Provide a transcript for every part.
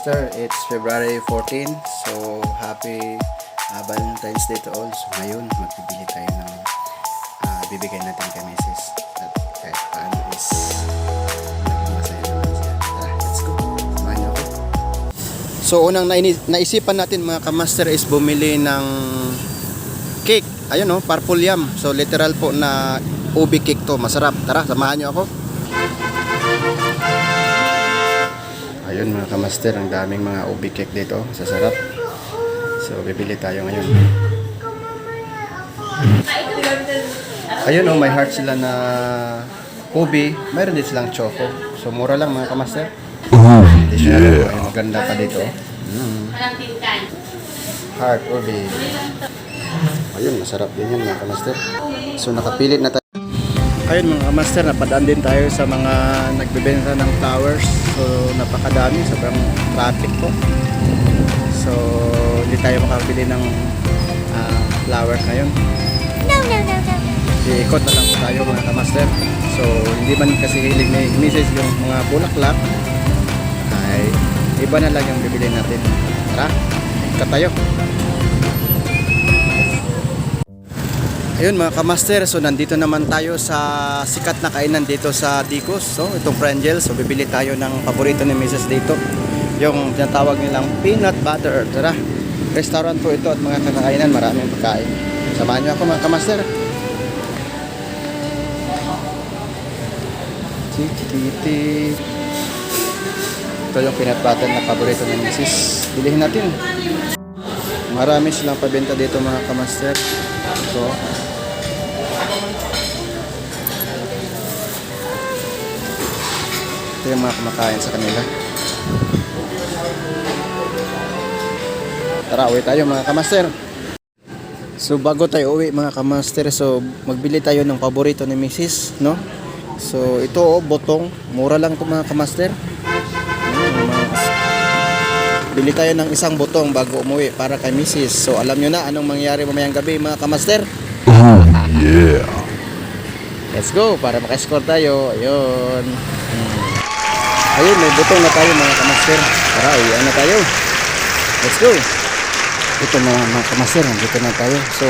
Kamaster, it's February 14. So, happy Valentine's Day to all. So, ngayon, magbibili tayo ng bibigay natin kay Mrs. At kahit paano is maging masaya naman siya. Tara, let's go. Samahan niyo ako. So, unang naisipan natin mga Kamaster is bumili ng cake. Ayun o, purple yam. So, literal po na ubi cake to. Masarap. Tara, samahan niyo ako. Ayun mga Kamaster, ang daming mga ubi cake dito, sasarap. So bibili tayo ngayon. Ayun oh, may heart sila na ubi, mayroon din silang choco. So mura lang mga Kamaster. Ay, maganda pa dito. Heart ubi. Ayun, masarap din yan mga Kamaster. So nakapilit na tayo. Ayun mga Kamaster, napadaan din tayo sa mga nagbebenta ng flowers. So napakadami, sobrang traffic po. So hindi tayo makabili ng flowers ngayon. No. Iikot na lang po tayo mga Kamaster. So hindi man kasi hilig ni Mrs. yung mga bulaklak, ay iba na lang yung bibili natin. Tara, ikot tayo. Ayun mga Kamaster, so nandito naman tayo sa sikat na kainan dito sa Dicos. So itong Frangel, so bibili tayo ng paborito ni Mrs. dito, yung tinatawag nilang peanut butter. Tara, restaurant po ito at mga kakainan, maraming pagkain. Samahan niyo ako mga Kamaster. Ito yung peanut butter na paborito ni Mrs. Bilihin natin. Marami silang pabenta dito mga Kamaster. So ito yung mga kumakain sa kanila. Tara, uwi tayo mga Kamaster. So bago tayo uwi mga Kamaster, so magbili tayo ng paborito ni Mrs. no? So ito oh, botong, mura lang ito mga Kamaster. Bili tayo ng isang botong bago umuwi para kay Mrs. So alam nyo na anong mangyari mamayang gabi mga Kamaster. Oh yeah. Let's go para maka-score tayo. Ayun. Ayun, may butong na tayo mga Kamaster. Tara, uwian na tayo. Let's go. Ito na mga Kamaster, dito na tayo. So,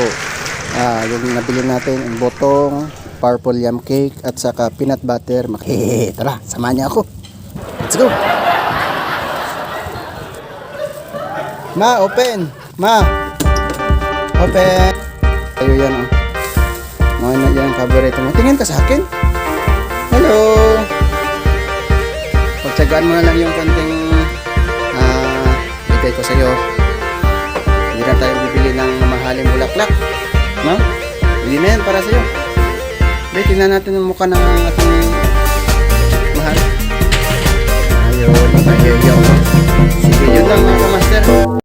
yung nabili natin, yung botong, purple yam cake, at saka peanut butter. Tara, samahan niya ako. Let's go. Ma, open. Ma, open. Tayo yan, oh. Mga na yan, paborito mo. Tingin ka sa akin. Hello. Pagtsagaan mo na lang yung konting bigay ko sa'yo. Hindi na tayo bibili ng mamahaling bulaklak, no? Hindi na yan para sa'yo. Wait, tingnan natin ang mukha ng ating mahal. Ayun, ayun. Sige, yun lang mga Kamaster.